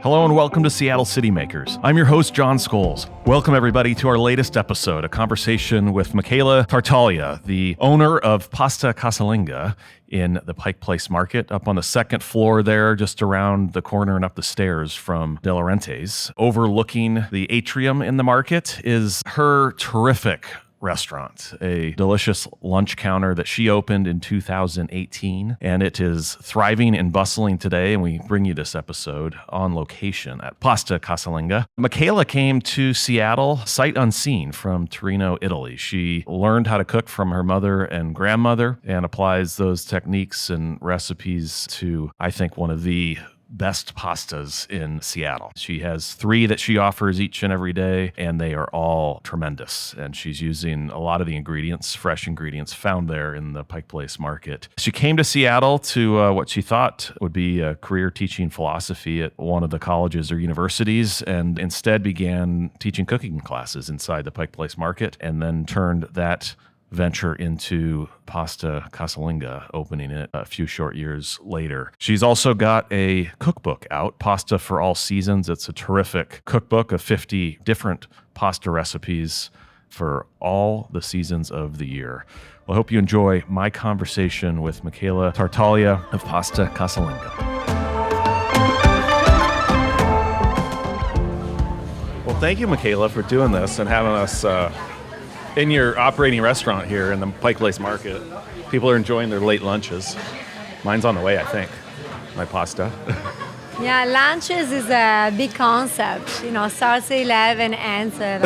Hello and welcome to Seattle City Makers. I'm your host, Jon Scholes. Welcome everybody to our latest episode, a conversation with Michela Tartaglia, the owner of Pasta Casalinga in the Pike Place Market, up on the second floor there, just around the corner and up the stairs from De Laurentiis. Overlooking the atrium in the market is her terrific restaurant, a delicious lunch counter that she opened in 2018, and it is thriving and bustling today, and we bring you this episode on location at Pasta Casalinga. Michela came to Seattle sight unseen from Torino, Italy. She learned how to cook from her mother and grandmother and applies those techniques and recipes to, I think, one of the best pastas in Seattle. She has 3 that she offers each and every day, and they are all tremendous. And she's using a lot of the ingredients, fresh ingredients found there in the Pike Place Market. She came to Seattle to what she thought would be a career teaching philosophy at one of the colleges or universities, and instead began teaching cooking classes inside the Pike Place Market, and then turned that venture into Pasta Casalinga, opening it a few short years later. She's also got a cookbook out, Pasta for All Seasons. It's a terrific cookbook of 50 different pasta recipes for all the seasons of the year. Well, I hope you enjoy my conversation with Michela Tartaglia of Pasta Casalinga. Well, thank you, Michela, for doing this and having us in your operating restaurant here in the Pike Place Market. People are enjoying their late lunches. Mine's on the way, I think. My pasta. Yeah, lunches is a big concept. You know, starts at 11, ends at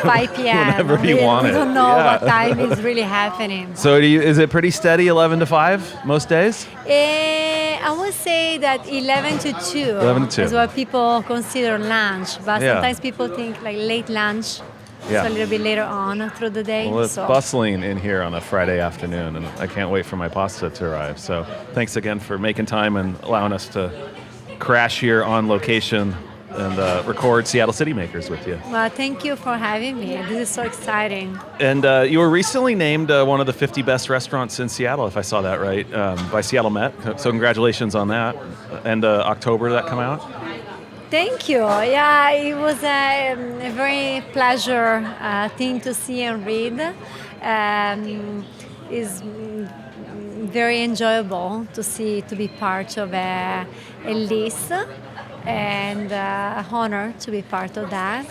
5 p.m. Whenever you want it. We don't know what time is really happening. So is it pretty steady, 11 to 5 most days? I would say that 11 to 2 is what people consider lunch. But sometimes people think like late lunch. Yeah. So a little bit later on through the day. Well, it's bustling in here on a Friday afternoon, and I can't wait for my pasta to arrive. So thanks again for making time and allowing us to crash here on location and record Seattle City Makers with you. Well, thank you for having me. This is so exciting. And you were recently named one of the 50 best restaurants in Seattle, if I saw that right, by Seattle Met. So congratulations on that. And October that come out? Thank you. Yeah, it was a very pleasure thing to see and read. It's very enjoyable to be part of a list, and honor to be part of that.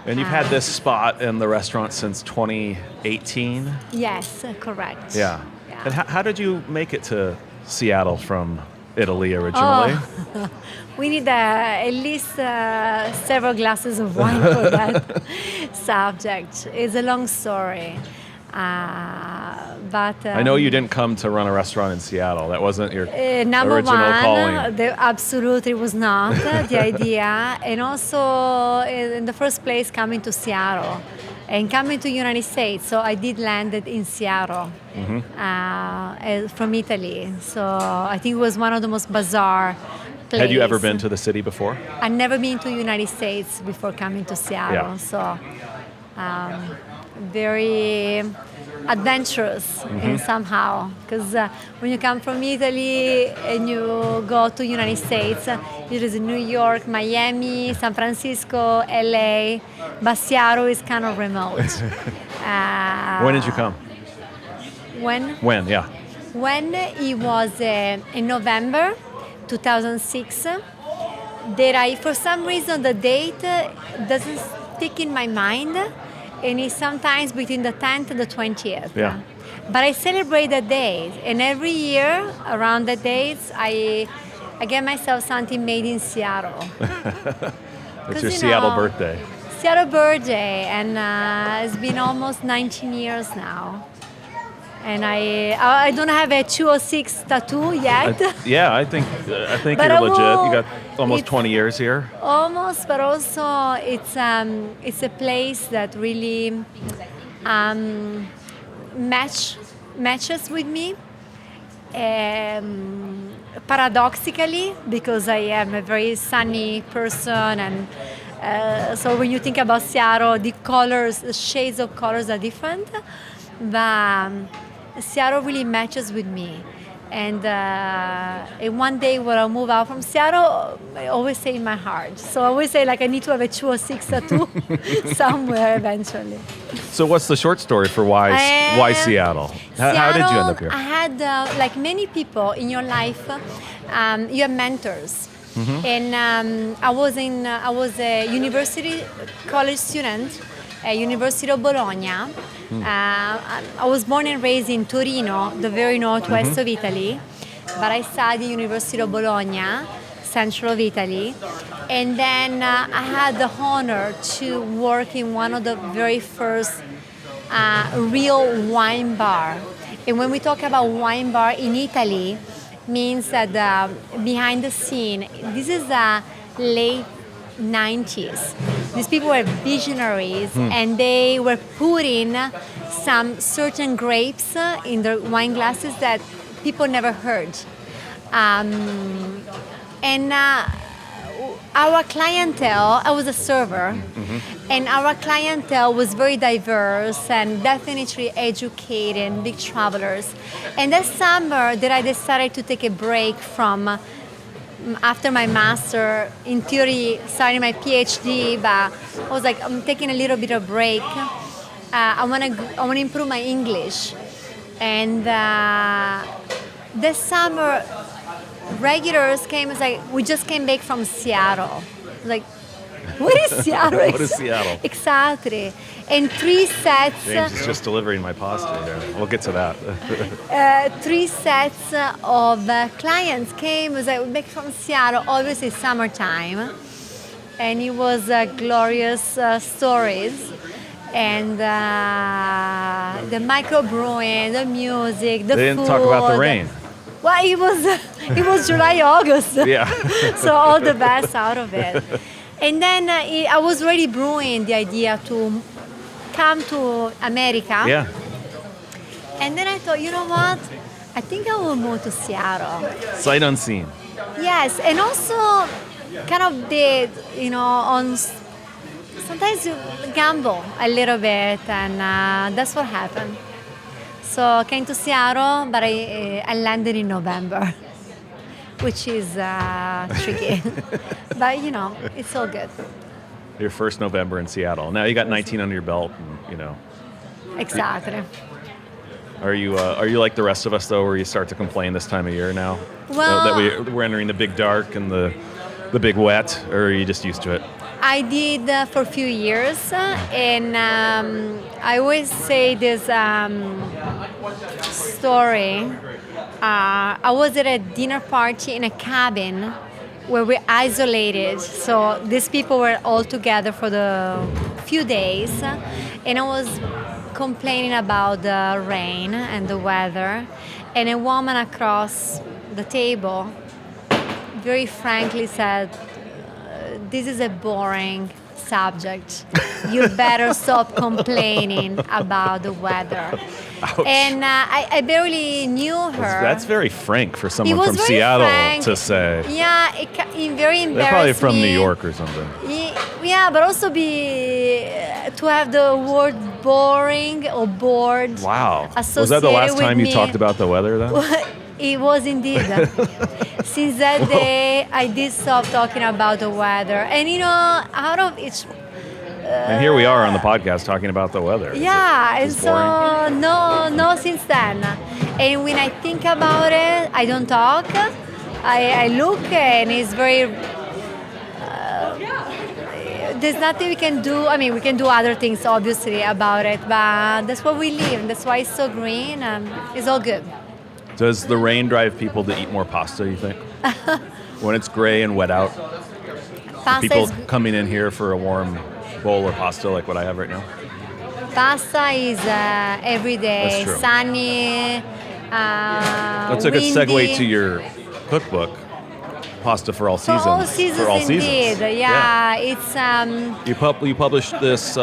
And you've had this spot in the restaurant since 2018? Yes, correct. Yeah. And how did you make it to Seattle from Italy originally? Oh. We need at least several glasses of wine for that subject. It's a long story. But I know you didn't come to run a restaurant in Seattle. That wasn't your number original one, calling. Absolutely was not the idea. And also, in the first place, coming to Seattle and coming to United States. So I did land in Seattle from Italy. So I think it was one of the most bizarre places. Had you ever been to the city before? I'd never been to the United States before coming to Seattle. Yeah. So very adventurous in somehow. Because when you come from Italy and you go to United States, it is New York, Miami, San Francisco, LA, but Seattle is kind of remote. When did you come? When, yeah. When it was in November 2006, that for some reason the date doesn't stick in my mind, and it's sometimes between the 10th and the 20th. Yeah. But I celebrate that day, and every year around that dates, I get myself something made in Seattle. It's your Seattle birthday. Seattle birthday, and it's been almost 19 years now. And I don't have a 206 tattoo yet. I think But you're legit. You got almost 20 years here. Almost, but also it's a place that really matches with me. Paradoxically, because I am a very sunny person, and so when you think about Seattle, the colors, the shades of colors are different. But Seattle really matches with me. And one day when I move out from Seattle, I always say in my heart. So I always say like I need to have a 206 tattoo somewhere eventually. So what's the short story for why Seattle? How did you end up here? I had like many people in your life, you have mentors. And I was a university college student at University of Bologna. I was born and raised in Torino, the very northwest of Italy, but I studied University of Bologna, central of Italy. And then I had the honor to work in one of the very first real wine bar. And when we talk about wine bar in Italy, means that behind the scene, this is the late 90s. These people were visionaries and they were putting some certain grapes in their wine glasses that people never heard. And our clientele, I was a server, and our clientele was very diverse and definitely educated, big travelers. And that summer that I decided to take a break from after my master, in theory, starting my PhD, but I was like, I'm taking a little bit of break. I want to improve my English. And this summer, regulars came and was like, we just came back from Seattle. Like, what is Seattle? What is Seattle? Exactly. And 3 sets. James is just delivering my pasta here. We'll get to that. 3 sets of clients came, was like, back from Seattle, obviously summertime. And it was glorious stories. And the microbrewing, the music, the food. They didn't talk about the rain. Well, it was July, August. Yeah. So all the best out of it. And then I was already brewing the idea to come to America. Yeah. And then I thought, you know what? I think I will move to Seattle. Sight unseen. Yes, and also kind of did, sometimes you gamble a little bit, and that's what happened. So I came to Seattle, but I landed in November, which is tricky. But, it's all good. Your first November in Seattle. Now you got 19 under your belt, and, Exactly. Are you like the rest of us, though, where you start to complain this time of year now? Well, that we're entering the big dark and the big wet, or are you just used to it? I did for a few years, and I always say this story. I was at a dinner party in a cabin where we're isolated. So these people were all together for the few days, and I was complaining about the rain and the weather, and a woman across the table very frankly said, this is a boring subject. You better stop complaining about the weather. Ouch. And I barely knew her. That's very frank for someone from Seattle to say. Yeah, it very embarrassed me. They're probably from New York or something. Yeah, but also to have the word boring or bored. Wow. Was that the last time you talked about the weather then? It was indeed. Since that day, I did stop talking about the weather. And out of each... and here we are on the podcast talking about the weather. Yeah, and so no since then. And when I think about it, I don't talk. I look, and it's very... there's nothing we can do. I mean, we can do other things, obviously, about it, but that's what we live. That's why it's so green, and it's all good. Does the rain drive people to eat more pasta, you think? When it's gray and wet out? People coming in here for a warm bowl of pasta like what I have right now? Pasta is every day, sunny, That's a good segue to your cookbook, Pasta for All Seasons. For all seasons, indeed. Yeah. It's... You published this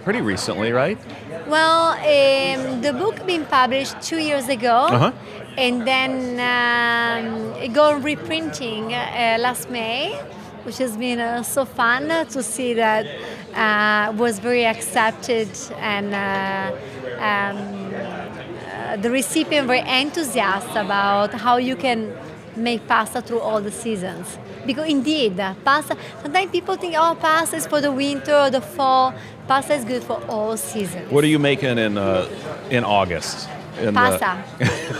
pretty recently, right? Well, the book been published 2 years ago, and then it got reprinting last May, which has been so fun to see that was very accepted and the recipient very enthusiastic about how you can make pasta through all the seasons. Because indeed, pasta, sometimes people think, oh, pasta is for the winter or the fall. Pasta is good for all seasons. What are you making in August? Pasta.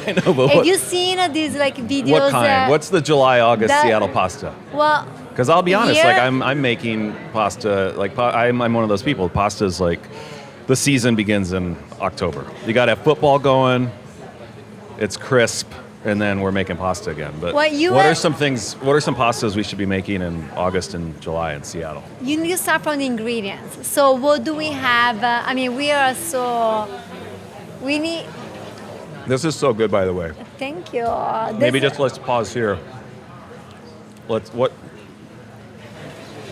I know, but Have you seen these like videos? what kind? What's the July-August Seattle pasta? Well, because I'll be honest, here, like I'm making pasta. Like I'm one of those people. Pasta is like the season begins in October. You got to have football going. It's crisp, and then we're making pasta again. But what are some pastas we should be making in August and July in Seattle? You need to start from the ingredients. So what do we have? We need. This is so good, by the way. Thank you. Let's pause here.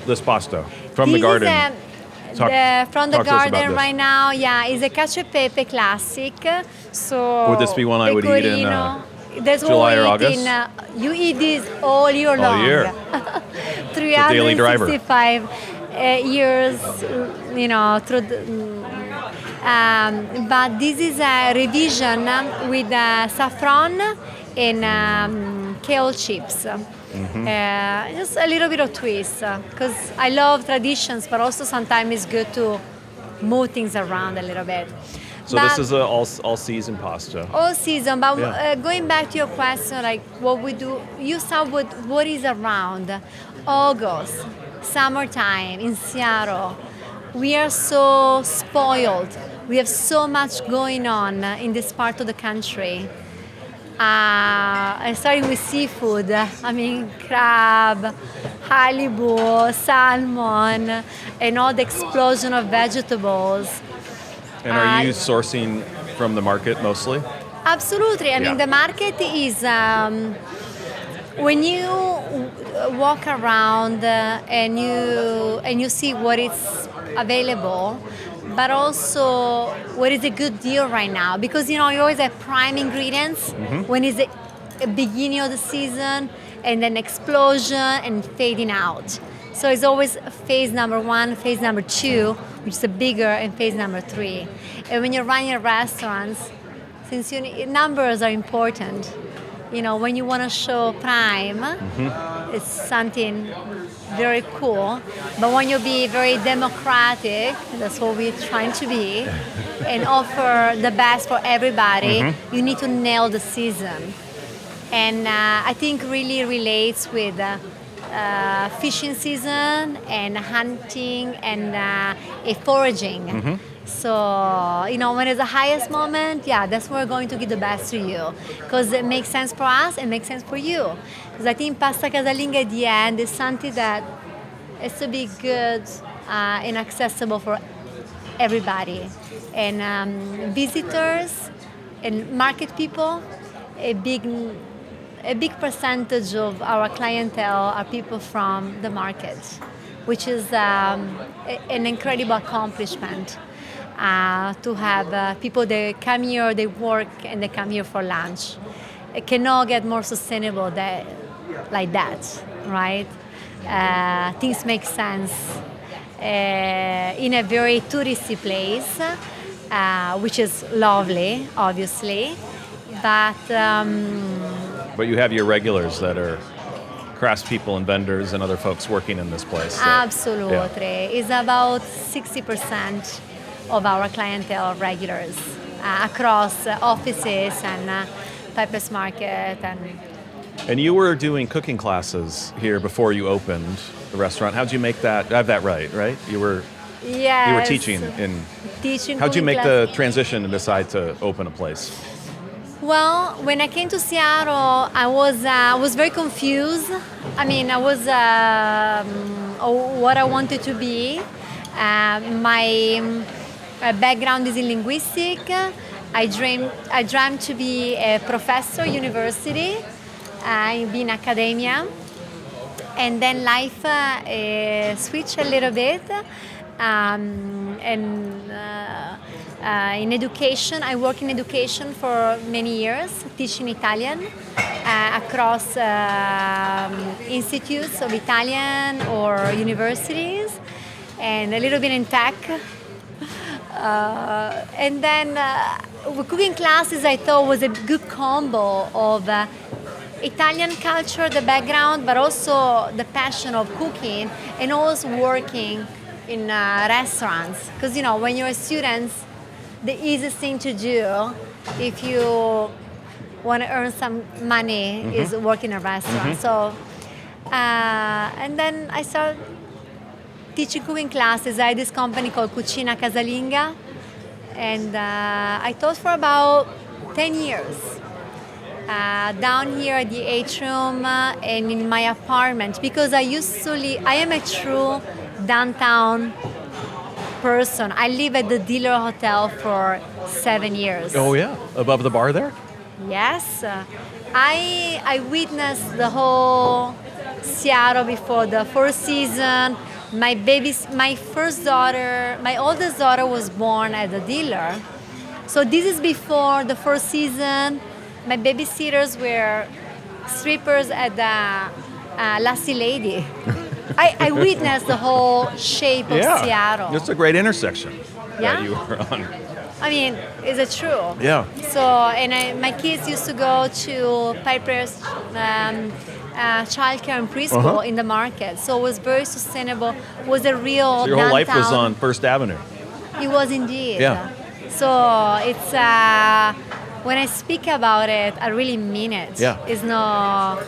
This pasta from the garden. From the garden right now, is a cacio e pepe classic. So would this be one I would eat in July or August? You eat this all year long. All year. 365 years, through but this is a revision with saffron and kale chips. Just a little bit of twist, because I love traditions, but also sometimes it's good to move things around a little bit. So this is an all-season pasta. All season, but going back to your question, like what we do, you start with what is around. August, summertime in Seattle. We are so spoiled. We have so much going on in this part of the country. I started with seafood. Crab, halibu, salmon, and all the explosion of vegetables. And are you sourcing from the market mostly? Absolutely. The market is when you walk around and you see what is available, but also what is a good deal right now, because you always have prime ingredients when it's the beginning of the season, and then explosion and fading out. So it's always phase number 1, phase number 2, which is a bigger, and phase number 3. And when you're running restaurants, since numbers are important, when you want to show prime, it's something very cool. But when you be very democratic, that's what we're trying to be, and offer the best for everybody, you need to nail the season. And I think really relates with fishing season and hunting and foraging. So, when it's the highest moment, that's where we're going to give the best to you. Because it makes sense for us, it makes sense for you. Because I think Pasta Casalinga at the end is something that has to be good and accessible for everybody. And visitors and market people, a big percentage of our clientele are people from the market, which is an incredible accomplishment. To have people that come here, they work, and they come here for lunch. It cannot get more sustainable like that, right? Things make sense in a very touristy place, which is lovely, obviously. But you have your regulars that are craftspeople and vendors and other folks working in this place. So, absolutely. It's about 60% of our clientele regulars across offices and Pike Place Market. And you were doing cooking classes here before you opened the restaurant. How'd you make that? I have that right? You were teaching in. How'd you make the transition and decide to open a place? Well, when I came to Seattle, I was very confused. I was what I wanted to be. My background is in linguistics. I dreamed to be a professor at university, be in academia, and then life switched a little bit. In education, I worked in education for many years, teaching Italian across institutes of Italian or universities, and a little bit in tech. And then cooking classes I thought was a good combo of Italian culture, the background, but also the passion of cooking and also working in restaurants. Because when you're students, the easiest thing to do if you want to earn some money is work in a restaurant. So, and then I started teaching cooking classes. I had this company called Pasta Casalinga, and I taught for about 10 years. Down here at the atrium and in my apartment, because I am a true downtown person. I live at the Dealer Hotel for 7 years. Oh yeah, above the bar there. Yes, I witnessed the whole Seattle before the first season. My oldest daughter was born at the Dealer. So this is before the first season. My babysitters were strippers at the Lassie Lady. I witnessed the whole shape of Seattle. It's a great intersection that you were on. I mean, is it true? Yeah. So, and my kids used to go to Pike Place childcare and preschool in the market. So it was very sustainable. It was a real So your whole life was on First Avenue. It was indeed. Yeah. So it's when I speak about it, I really mean it. Yeah. It's not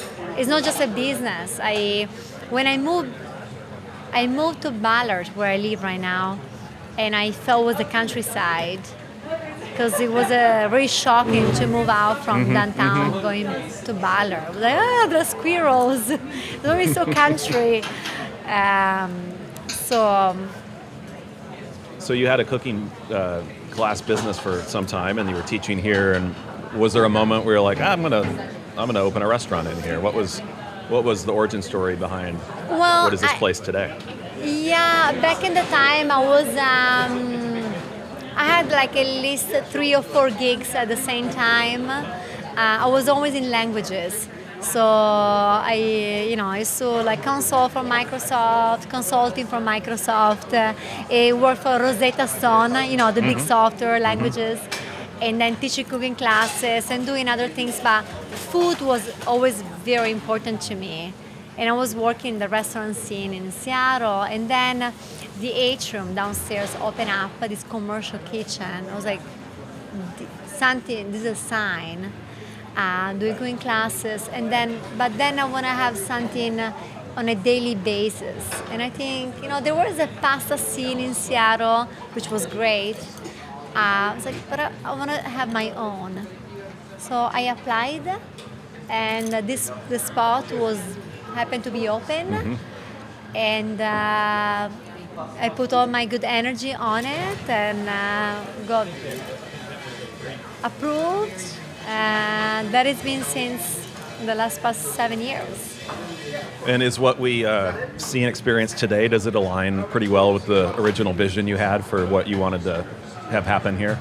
just a business. When I moved to Ballard, where I live right now, and I fell with the countryside, because it was very shocking to move out from downtown going to Ballard. I was like, the squirrels. It's always so country. So you had a cooking class business for some time, and you were teaching here. And was there a moment where you're like, I'm gonna open a restaurant in here? What was the origin story behind what is this place today? Yeah, back in the time I had like at least 3 or 4 gigs at the same time. I was always in languages. So I used to like consult from Microsoft, consulting from Microsoft. I worked for Rosetta Stone, the big software languages, and then teaching cooking classes and doing other things. But food was always very important to me. And I was working in the restaurant scene in Seattle, and then the atrium downstairs opened up this commercial kitchen. I was like, something, this is a sign. Doing cooking classes, but then I want to have something on a daily basis. And I think, there was a pasta scene in Seattle, which was great. I was like, but I want to have my own. So I applied, and the spot happened to be open, and I put all my good energy on it, and got approved. And that has been since the past 7 years. And is what we see and experience today, does it align pretty well with the original vision you had for what you wanted to have happen here?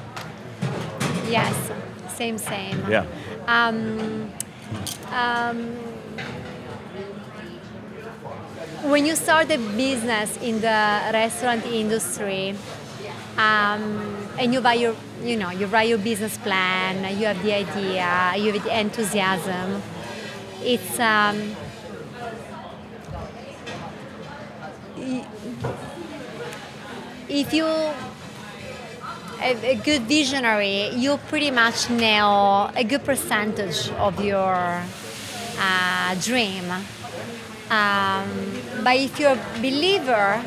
Yes, same. Yeah. When you start a business in the restaurant industry, and you write your business plan, you have the idea, you have the enthusiasm. It's if you a good visionary, you pretty much nail a good percentage of your dream. But if you're a believer,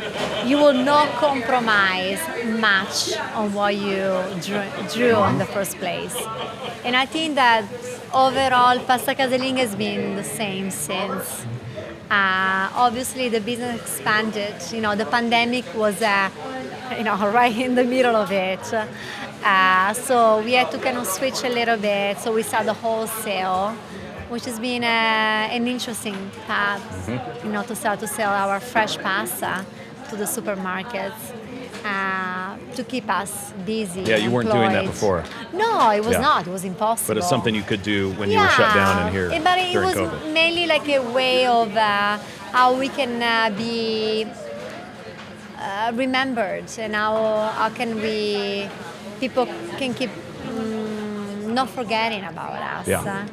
you will not compromise much on what you drew in the first place. And I think that overall, Pasta Casalinga has been the same since. Obviously, the business expanded. The pandemic was, right in the middle of it. So we had to kind of switch a little bit. So we started the wholesale, which has been an interesting path, to start to sell our fresh pasta to the supermarkets, to keep us busy. Yeah, you weren't doing that before. No, it was not. It was impossible. But it's something you could do when you were shut down in here but it during was COVID. mainly like a way of how we can be remembered, and how can people can keep not forgetting about us. Yeah.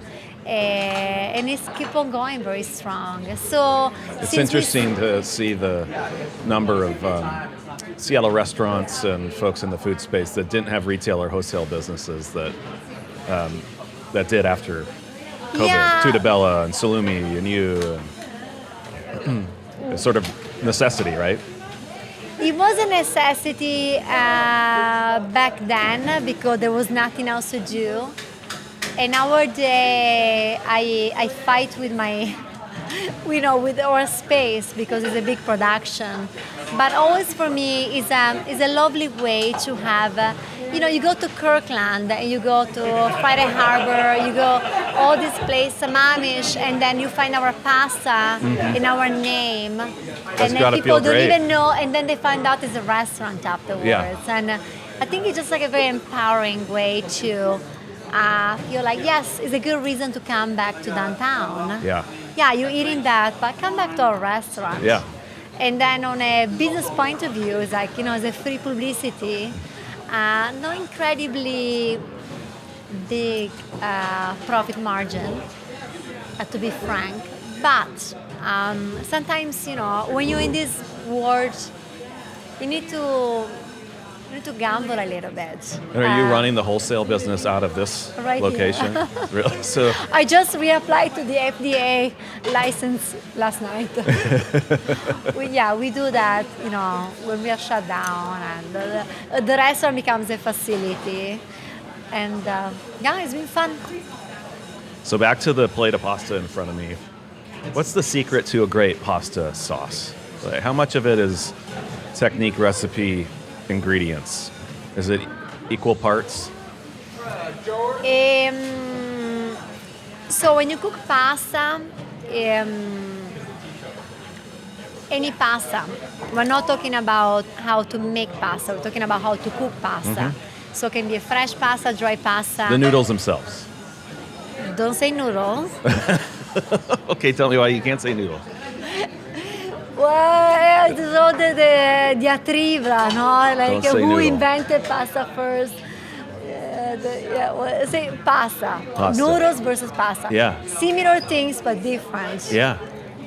And it's keep on going very strong. So It's interesting to see the number of Seattle restaurants and folks in the food space that didn't have retail or wholesale businesses that did after COVID. Yeah. Tutabella and Salumi and you. And it's sort of necessity, right? It was a necessity back then because there was nothing else to do. And nowadays, I fight with my, with our space because it's a big production. But always for me is a lovely way to have, you go to Kirkland and you go to Friday Harbor, you go all this place, Mamish, and then you find our pasta in our name. That's and then gotta people feel don't great. even know, and then they find out it's a restaurant afterwards. Yeah. And I think it's just like a very empowering way to feel like, yes, it's a good reason to come back to downtown. Yeah. Yeah, you're eating that, but come back to our restaurant. Yeah. And then on a business point of view, it's like, it's a free publicity. No incredibly big profit margin, to be frank. But sometimes, when you're in this world, you need to gamble a little bit. And are you running the wholesale business out of this Right location? Really? So I just reapplied to the FDA license last night. we do that, when we are shut down, and the restaurant becomes a facility. And it's been fun. So back to the plate of pasta in front of me. What's the secret to a great pasta sauce? Like, how much of it is technique, recipe, ingredients? Is it equal parts? So when you cook pasta, any pasta, we're not talking about how to make pasta, we're talking about how to cook pasta. So it can be a fresh pasta, dry pasta. The noodles themselves. Don't say noodles. Okay, tell me why you can't say noodles. Well, it's all the diatriba, no? Like Don't say who noodle. invented pasta first? Say pasta. Pasta. Noodles versus pasta. Yeah. Similar things but different. Yeah.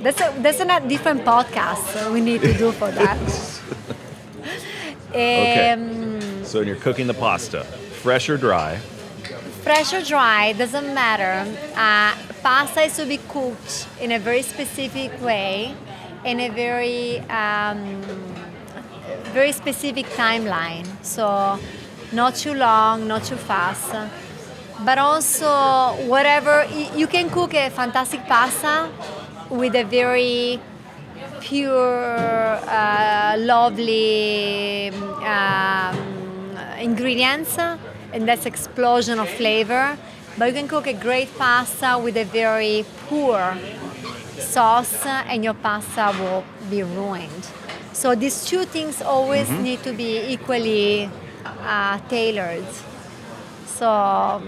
That's a different podcast we need to do for that. Okay. So when you're cooking the pasta, fresh or dry? Fresh or dry, doesn't matter. Pasta is to be cooked in a very specific way, in a very very specific timeline. So not too long, not too fast. But also, whatever, you can cook a fantastic pasta with a very pure, lovely ingredients, and that's explosion of flavor. But you can cook a great pasta with a very poor sauce, and your pasta will be ruined. So these two things always need to be equally tailored. So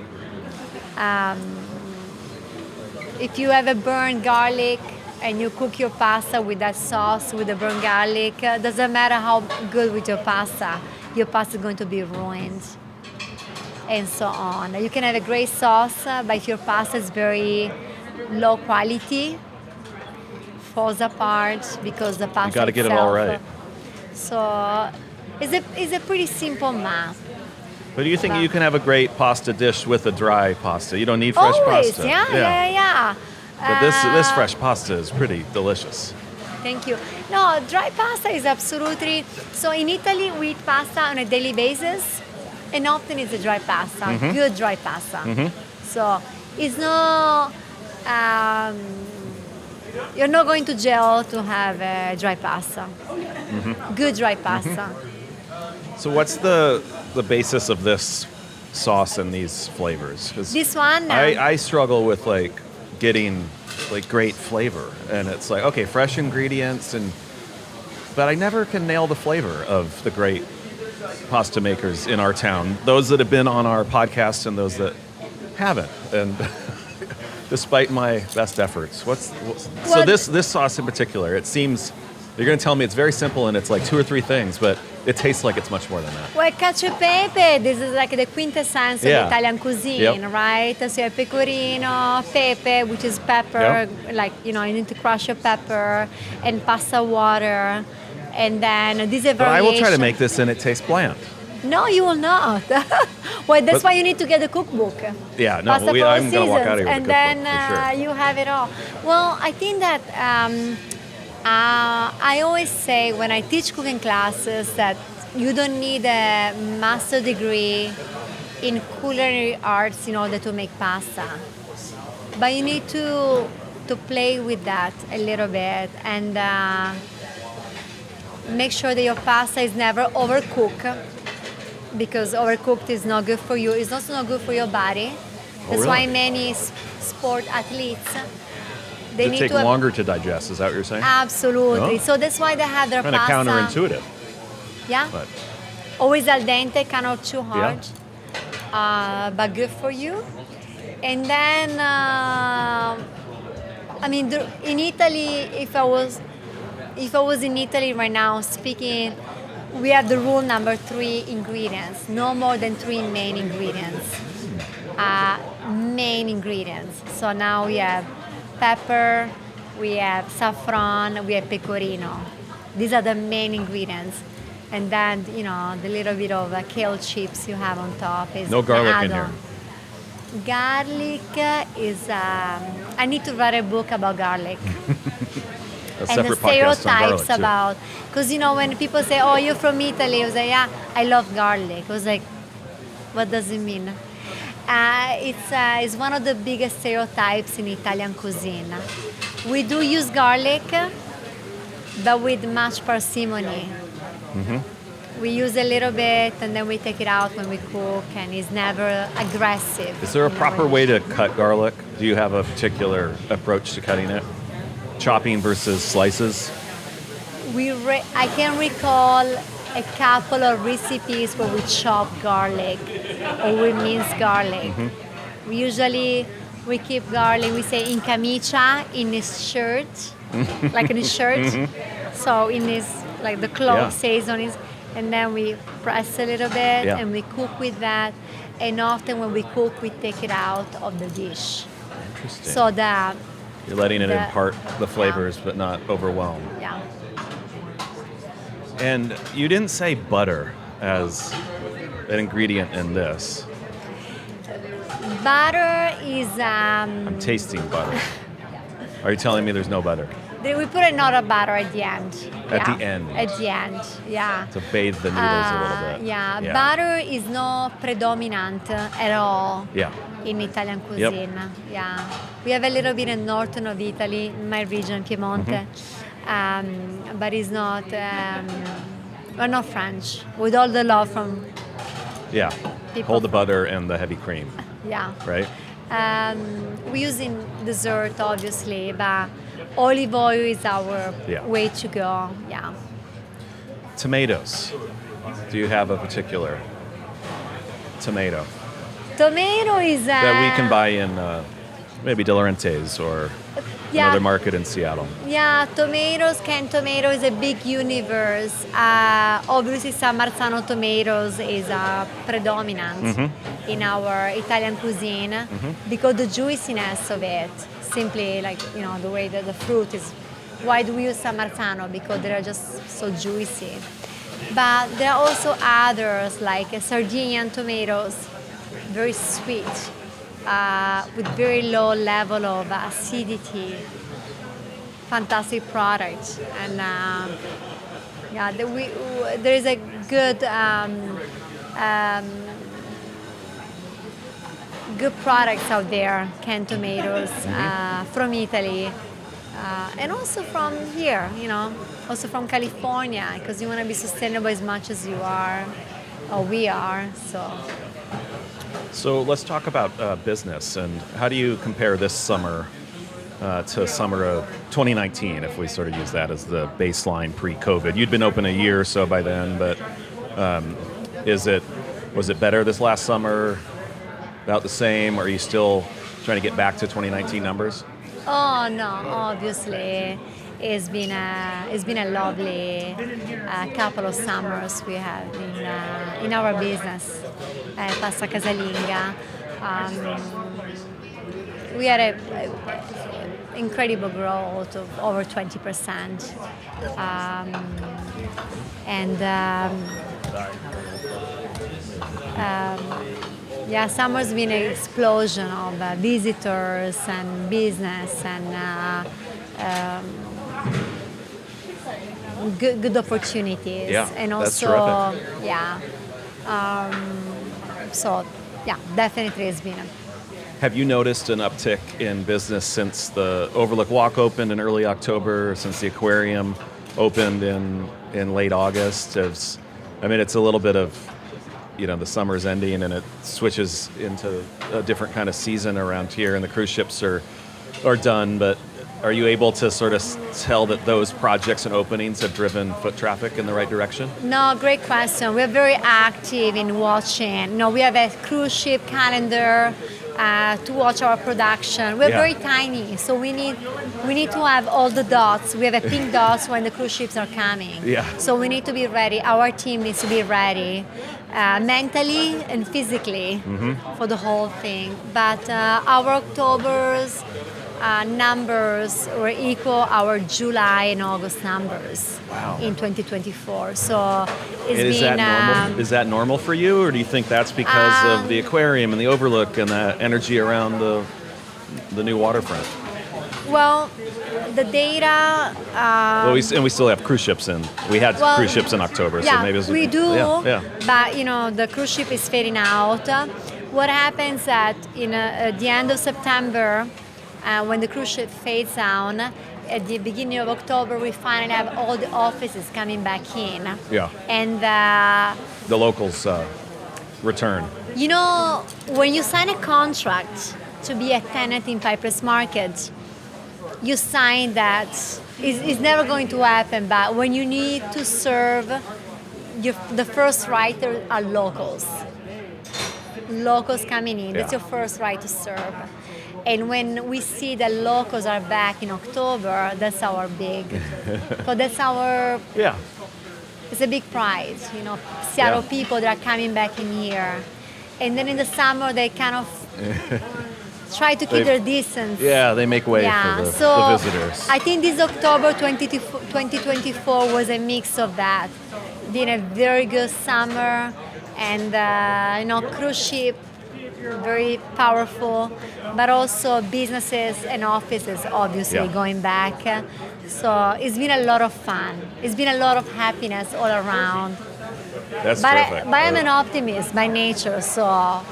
if you have a burnt garlic and you cook your pasta with that sauce, with the burnt garlic, doesn't matter how good with your pasta is going to be ruined. And so on. You can have a great sauce, but if your pasta is very low quality, falls apart because the pasta You got to get it itself, all right. So it's a pretty simple math. But do you think you can have a great pasta dish with a dry pasta? You don't need fresh Always, pasta. yeah. But this fresh pasta is pretty delicious. Thank you. No, dry pasta is absolutely... So in Italy, we eat pasta on a daily basis, and often it's a dry pasta, good dry pasta. So it's no... you're not going to jail to have a dry pasta. Good dry pasta. So what's the basis of this sauce and these flavors? 'Cause This one? I struggle with getting great flavor, and it's like, okay, fresh ingredients, but I never can nail the flavor of the great pasta makers in our town. Those that have been on our podcast and those that haven't. And despite my best efforts, so this sauce in particular, it seems you're going to tell me it's very simple and it's like 2 or 3 things, but it tastes like it's much more than that. Well, cacio e pepe, this is like the quintessence Yeah. of Italian cuisine, Yep. right? So you have pecorino, pepe, which is pepper, like, you need to crush your pepper, and pasta water. And then these are But I will try to variation. make this and it tastes bland. No, you will not. Well, that's why you need to get the cookbook. Yeah, no, Pasta for all I'm going to walk out of here with and a then cookbook, for sure. you have it all. Well, I think that I always say when I teach cooking classes that you don't need a master degree in culinary arts in order to make pasta, but you need to play with that a little bit and make sure that your pasta is never overcooked, because overcooked is not good for you. It's also not good for your body. That's really? why many sport athletes, they Does it need take to have, longer to digest? Is that what you're saying? absolutely. Oh. So that's why they have their Kind of pasta. counterintuitive. Yeah. But Always al dente, kind of too hard, but good for you. And then, in Italy, if I was in Italy right now speaking, we have the rule number 3 ingredients, no more than 3 main ingredients. So now we have pepper, we have saffron, we have pecorino. These are the main ingredients. And then, the little bit of kale chips you have on top is no garlic an in here. add-on. Garlic is, I need to write a book about garlic. A And the separate podcast on stereotypes garlic, too. about, because when people say, oh, you're from Italy, I was like, yeah, I love garlic. I was like, what does it mean? It's one of the biggest stereotypes in Italian cuisine. We do use garlic, but with much parsimony. Mm-hmm. We use a little bit and then we take it out when we cook, and it's never aggressive. Is there a proper way to cut garlic? Do you have a particular approach to cutting it? Chopping versus slices? I can recall a couple of recipes where we chop garlic or we mince garlic. We keep garlic, we say in camicia, in his shirt, like in his shirt. So in his, like the cloth says on his, and then we press a little bit and we cook with that. And often when we cook, we take it out of the dish. Interesting. So that You're letting it impart the flavors, but not overwhelm. Yeah. And you didn't say butter as an ingredient in this. Butter is. I'm tasting butter. Are you telling me there's no butter? We put a note of butter at the end. At the end? At the end, yeah. To bathe the noodles a little bit. Yeah, butter is not predominant at all in Italian cuisine. Yeah, we have a little bit in northern of Italy, in my region, Piemonte, but it's not. We're not French. With all the love from people. Hold the butter and the heavy cream. Yeah. Right? We use in dessert, obviously, but olive oil is our way to go. Yeah. Tomatoes. Do you have a particular tomato? Tomato is that we can buy in maybe De Laurentiis or another market in Seattle. Yeah, canned tomato is a big universe. Obviously, San Marzano tomatoes is predominant in our Italian cuisine because the juiciness of it, simply like, the way that the fruit is. Why do we use San Marzano? Because they are just so juicy. But there are also others like Sardinian tomatoes, very sweet, with very low level of acidity. Fantastic product, and there is a good good products out there, canned tomatoes from Italy, and also from here, also from California, because you want to be sustainable as much as you are, or we are. So let's talk about business, and how do you compare this summer to summer of 2019, if we sort of use that as the baseline pre-COVID? You'd been open a year or so by then, but was it better this last summer? About the same? Or are you still trying to get back to 2019 numbers? Oh no, obviously. it's been a lovely couple of summers we have in our business, Pasta Casalinga. We had a incredible growth of over 20%, and yeah, summer's been an explosion of visitors and business and good opportunities. Yeah, and that's also, terrific. yeah. So, yeah, definitely it's been. Have you noticed an uptick in business since the Overlook Walk opened in early October, since the aquarium opened in late August? It's a little bit of, the summer's ending and it switches into a different kind of season around here, and the cruise ships are done, but are you able to sort of tell that those projects and openings have driven foot traffic in the right direction? No, great question. We're very active in watching. We have a cruise ship calendar to watch our production. We're very tiny, so we need to have all the dots. We have a pink dots when the cruise ships are coming. Yeah. So we need to be ready. Our team needs to be ready mentally and physically for the whole thing. But our October's numbers were equal our July and August numbers in 2024. So Is that normal for you, or do you think that's because of the aquarium and the Overlook and the energy around the new waterfront? Well, the data. We still have cruise ships in. We had cruise ships in October, so maybe we do. Yeah. But the cruise ship is fading out. What happens at the end of September, when the cruise ship fades down, at the beginning of October, we finally have all the offices coming back in. Yeah. And the locals return. When you sign a contract to be a tenant in Pike Place Market, you sign that it's never going to happen, but when you need to serve, the first right are locals. Locals coming in, that's your first right to serve. And when we see that locals are back in October, that's our big. So that's our. Yeah. It's a big prize, Seattle people that are coming back in here, and then in the summer they kind of try to keep their distance. Yeah, they make way for the visitors. I think this October 2024 was a mix of that. Been a very good summer, and cruise ship. Very powerful, but also businesses and offices obviously going back. So it's been a lot of fun. It's been a lot of happiness all around. That's terrific. But I'm an optimist by nature, so. I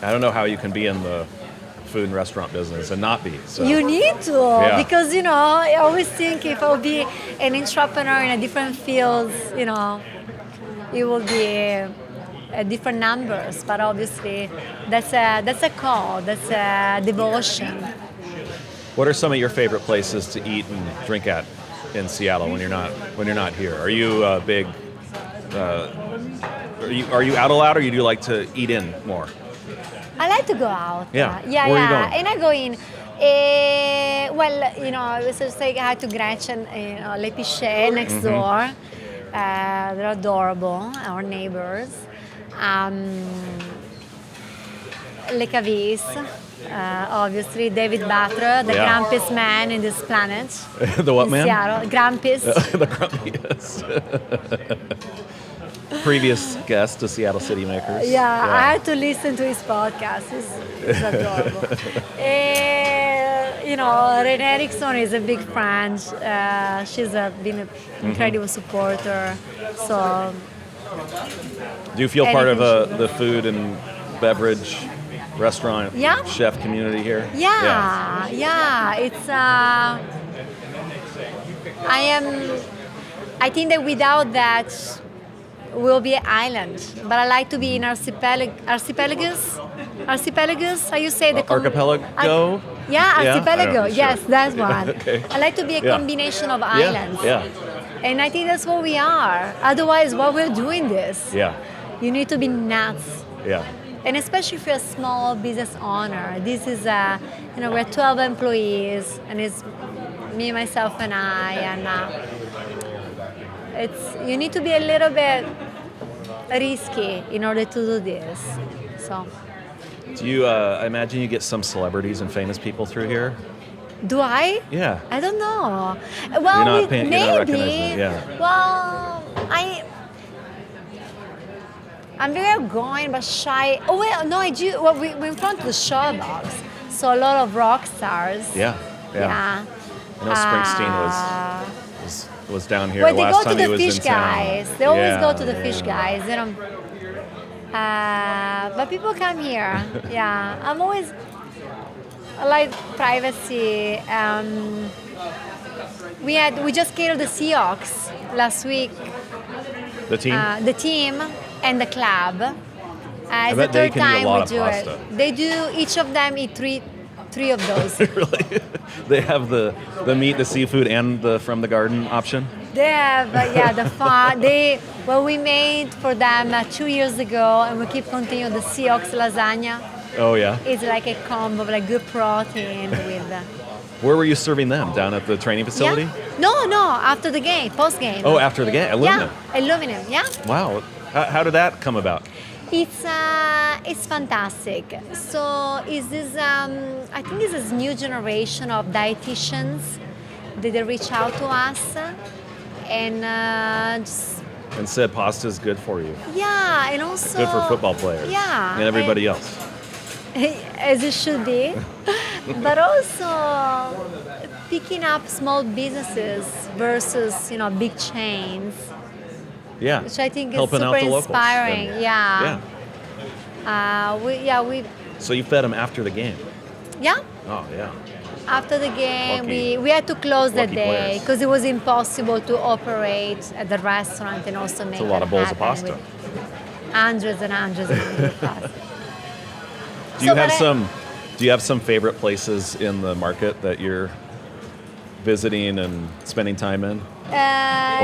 don't know how you can be in the food and restaurant business and not be. So. You need to, because I always think if I would be an entrepreneur in a different fields, it will be different numbers, but obviously that's a call, that's a devotion. What are some of your favorite places to eat and drink at in Seattle when you're not here? Are you a big? Are you out a lot, or you do like to eat in more? I like to go out. Yeah. Yeah. Where are you going? And I go in. I was just saying hi to Gretchen, Le Pichet next door. They're adorable, our neighbors. Le Cavis, obviously, David Butler, the grumpiest man in this planet. The what man? Seattle, grumpiest. The grumpiest. Previous guest to Seattle City Makers. Yeah, I had to listen to his podcast. It's adorable. Renee Erickson is a big friend. She's been an incredible supporter. So. Do you feel part of the food and beverage restaurant chef community here? Yeah. It's. I think that without that, we'll be an island. But I like to be in archipelagos. Archipelagos? How you say the archipelago? Archipelago. Yes, that's one. Okay. I like to be a combination of islands. Yeah. And I think that's what we are. Otherwise, why we're doing this? Yeah. You need to be nuts. Yeah. And especially if you're a small business owner. This is, we're 12 employees, and it's me, myself, and I, and you need to be a little bit risky in order to do this. So, Do you? I imagine you get some celebrities and famous people through here. do I? Yeah. I don't know. You're Well, not maybe. recognizing. Yeah. Well, I'm very outgoing but shy. Oh well, no, I do. Well, we're in front of the showbox, so a lot of rock stars. Yeah. Yeah. I know Springsteen was down here Well, they last go to time he the was fish in town. guys. They always Yeah, go to the yeah. fish guys. But people come here. Yeah, I like privacy. We just killed the Seahawks last week. The team. The team and the club. It's the bet they third can eat a time lot we of do pasta. it. They do. Each of them eat three of those. Really? They have the meat, the seafood, and the from the garden option. They have, the fun. We made for them 2 years ago, and we keep continuing the Seahawks lasagna. Oh yeah. It's like a combo of like good protein with. Where were you serving them? Down at the training facility? Yeah? No, after the game, post game. Oh, after the game, aluminum. Yeah, aluminum. Yeah. Wow. How did that come about? It's fantastic. So is this? I think it's this new generation of dietitians that they reach out to us and just. And said pasta's good for you. Yeah, and also Good for football players. Yeah, And everybody else. as it should be, but also picking up small businesses versus big chains, Yeah. which I think is Helping super out the locals. inspiring. And- Yeah. Yeah. We So you fed them after the game. yeah. Oh yeah. After the game, Lucky- we had to close the lucky day players. because it was impossible to operate at the restaurant and also make It's a lot of bowls of happen pasta. with hundreds and hundreds of pasta. Do you So, have but Do you have some favorite places in the market that you're visiting and spending time in?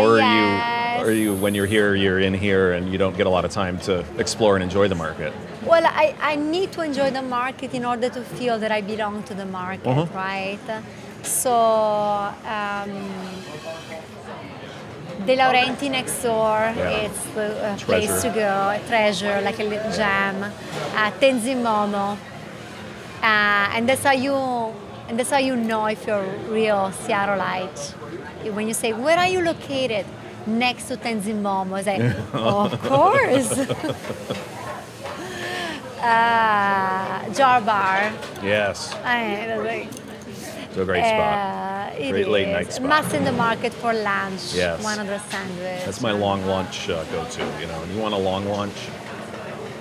Or yes. are you when you're here, you're in here and you don't get a lot of time to explore and enjoy the market? Well, I need to enjoy the market in order to feel that I belong to the market, right? So, De Laurenti next door, Yeah. it's the Treasure. place to go, a treasure, like a little gem. Tenzin Momo, and that's how you know if you're real Seattleite. When you say, "Where are you located?" Next to Tenzin Momo, it's like, of course. Jar Bar. Yes. It's a great spot. Great late night spot. Must in the market for lunch. Yes. 100 sandwich. That's my long lunch go-to. If you want a long lunch,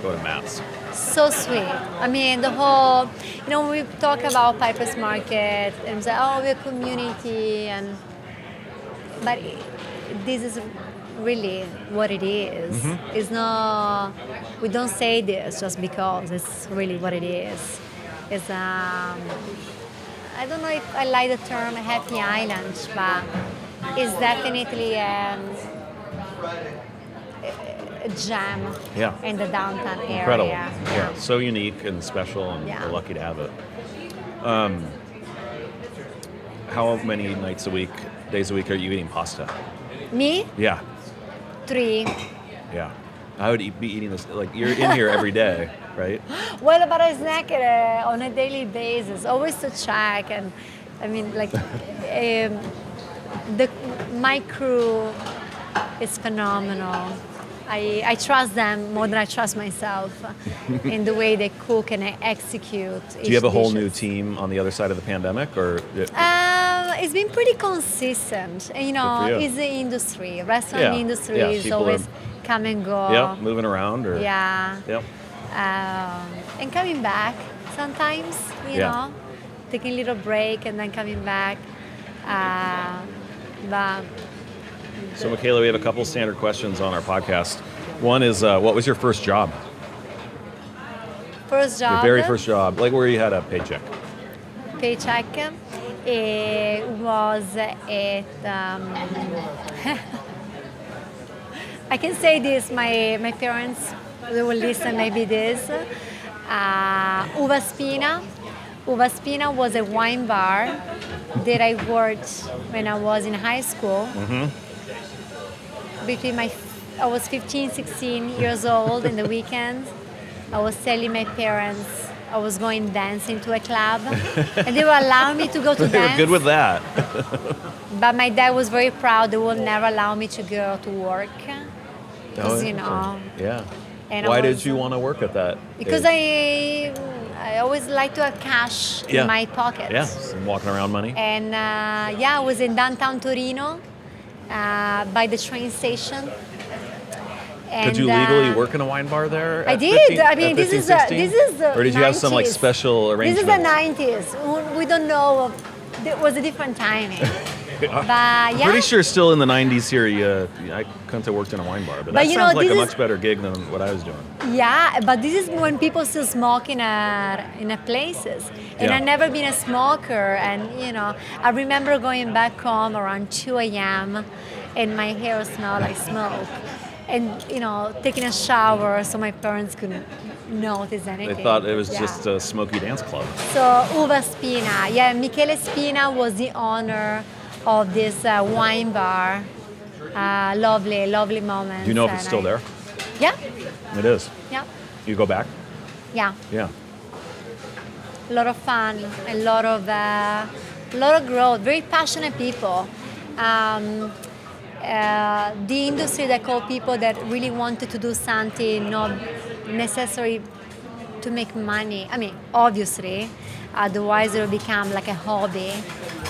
go to Matt's. So sweet. I mean, the whole, when we talk about Pike Place Market and say, oh, we're a community, but this is really what it is. It's not, we don't say this just because, it's really what it is. It's, I don't know if I like the term happy island, but it's definitely a gem in the downtown area. Incredible. Yeah. So unique and special, and Yeah. we're lucky to have it. How many days a week are you eating pasta? Me? Yeah. 3. Yeah. I would be eating this, like, you're in here every day, right? Well, but I snack it on a daily basis, always to check. And I mean, like, my crew is phenomenal. I trust them more than I trust myself in the way they cook and execute. Do you have a whole new team on the other side of the pandemic, or? It's been pretty consistent. And, Good for you. it's the industry. Restaurant industry is people always come and go. Yep, moving around, or? Yeah. Yep. And coming back sometimes, you know, taking a little break and then coming back. But So, Michela, we have a couple standard questions on our podcast. One is, what was your first job? first job. Your very first job, like where you had a paycheck. Paycheck. It was at. I can say this. My parents, they will listen. Maybe this. Uva Spina, Uva Spina was a wine bar that I worked when I was in high school. I was 15, 16 years old in the weekends. I was telling my parents I was going dancing to a club, and they were allowing me to go to They were dance. good with that. But my dad was very proud. They would never allow me to go to work because Yeah. And Why did you want to work at that? Because age? I always like to have cash in my pocket. Yeah, some walking around money. And I was in downtown Torino by the train station. And, Could you legally work in a wine bar there? I did. I mean, this is the Or did you have some like 90s. special arrangements? This is the 90s. We don't know. It was a different timing. But I'm yeah. pretty sure still in the 90s here, I couldn't have worked in a wine bar, but that sounds like a much better gig than what I was doing. Yeah, but this is when people still smoke in a places. And I've never been a smoker. And, I remember going back home around 2 a.m. and my hair smelled like smoke. And, taking a shower so my parents couldn't notice anything. They thought it was just a smoky dance club. So, Uva Spina. Yeah, Michele Spina was the owner of this wine bar. Lovely, lovely moment. Do you know if it's still there? Yeah. It is. Yeah. You go back? Yeah. Yeah. A lot of fun, a lot of growth, very passionate people. The industry that called people that really wanted to do something, not necessary to make money. I mean, obviously, otherwise it will become like a hobby.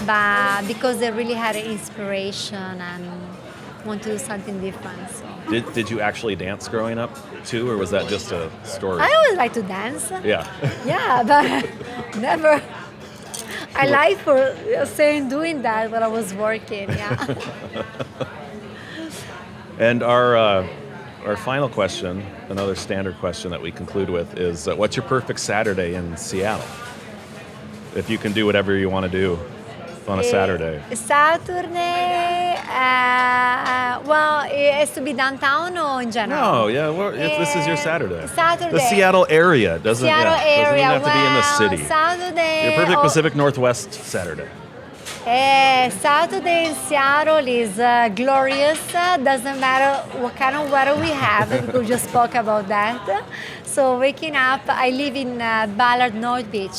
But because they really had an inspiration and want to do something different. So. Did you actually dance growing up too, or was that just a story? I always like to dance. Yeah. Yeah, but never. I like for doing that when I was working. Yeah. And our final question, another standard question that we conclude with, is what's your perfect Saturday in Seattle? If you can do whatever you want to do on a Saturday. Saturday, well, it has to be downtown or in general? No, yeah, well, this is your Saturday. Saturday. The Seattle area doesn't even have to be in the city. Saturday. Your Pacific Pacific Northwest Saturday. Saturday in Seattle is glorious. Doesn't matter what kind of weather we have, because we just spoke about that. So waking up, I live in Ballard, North Beach,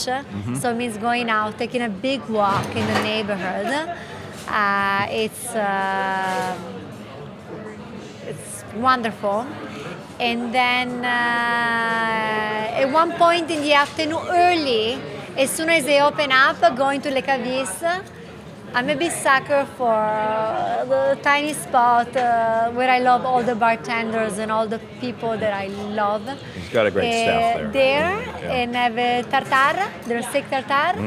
so it means going out, taking a big walk in the neighborhood. It's wonderful. And then at one point in the afternoon, early, as soon as they open up, going to Le Cavis. I'm a big sucker for the tiny spot where I love all the bartenders and all the people that I love. He's got a great staff there. And have a tartare, their steak tartare,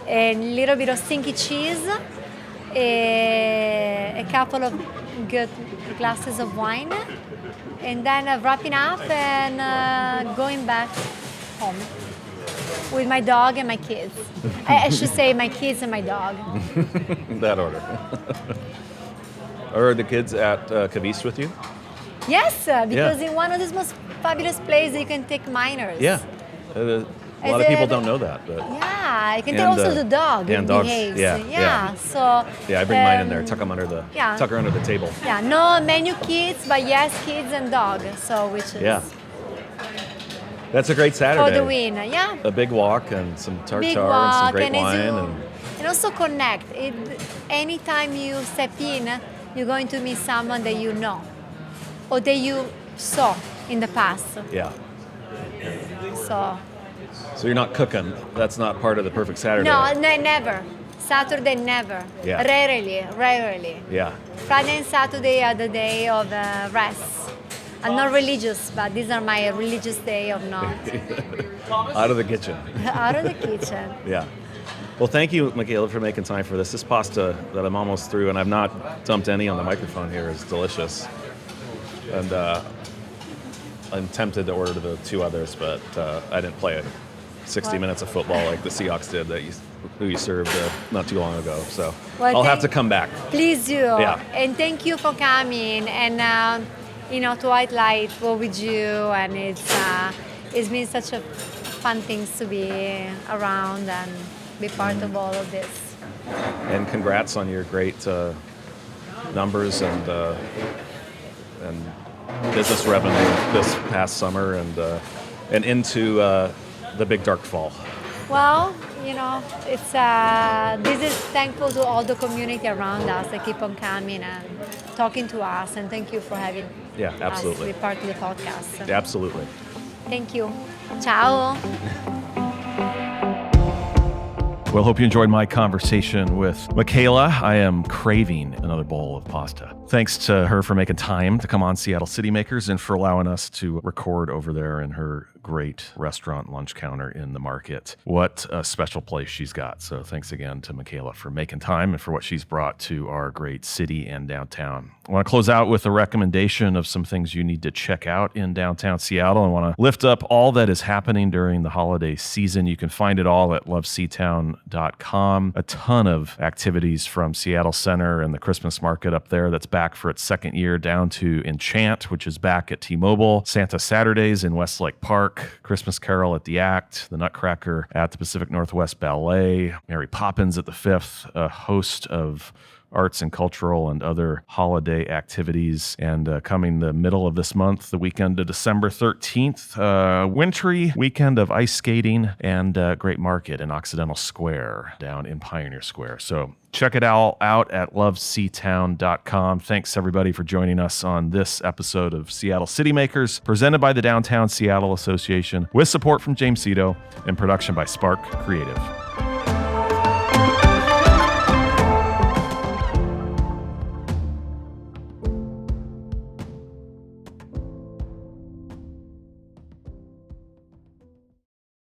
and a little bit of stinky cheese, a couple of good glasses of wine, and then wrapping up and going back home. With my dog and my kids. I should say my kids and my dog. That order. Are the kids at Cavis with you? Yes, because in one of these most fabulous places you can take minors. Yeah. A lot of people don't know that. But yeah, you can take also the dog. And dogs. Behaves. Yeah. So. Yeah, I bring mine in there. Tuck her under the table. Yeah, no menu kids, but yes, kids and dog. So which is. Yeah. That's a great Saturday. For the win, yeah. A big walk and some tartare and some great wine. And also connect. Anytime you step in, you're going to meet someone that you know or that you saw in the past. Yeah. So you're not cooking. That's not part of the perfect Saturday. No, never. Saturday, never. Yeah. Rarely. Yeah. Friday and Saturday are the day of rest. I'm not religious, but these are my religious day of not. Out of the kitchen. Out of the kitchen. Yeah. Well, thank you, Michela, for making time for this. This pasta that I'm almost through, and I've not dumped any on the microphone here, is delicious. And I'm tempted to order the two others, but I didn't play 60 minutes of football like the Seahawks did who you served not too long ago. So I'll have to come back. Please do. Yeah. And thank you for coming. And to highlight what we do, and it's been such a fun things to be around and be part of all of this. And congrats on your great numbers and business revenue this past summer and into the big dark fall. Well, it's this is thankful to all the community around us that keep on coming and talking to us, and thank you for having us be part of the podcast. Absolutely. Thank you. Ciao. Well, hope you enjoyed my conversation with Michela. I am craving another bowl of pasta. Thanks to her for making time to come on Seattle City Makers and for allowing us to record over there in her great restaurant lunch counter in the market. What a special place she's got. So thanks again to Michela for making time and for what she's brought to our great city and downtown. I want to close out with a recommendation of some things you need to check out in downtown Seattle. I want to lift up all that is happening during the holiday season. You can find it all at loveseatown.com. A ton of activities from Seattle Center and the Christmas market up there that's back for its second year, down to Enchant, which is back at T-Mobile, Santa Saturdays in Westlake Park, Christmas Carol at the Act, the Nutcracker at the Pacific Northwest Ballet, Mary Poppins at the Fifth, a host of arts and cultural and other holiday activities. And coming the middle of this month, the weekend of December 13th, wintry weekend of ice skating and great market in Occidental Square down in Pioneer Square. So check it all out at loveseatown.com. Thanks everybody for joining us on this episode of Seattle City Makers, presented by the Downtown Seattle Association with support from James Cito and production by Spark Creative.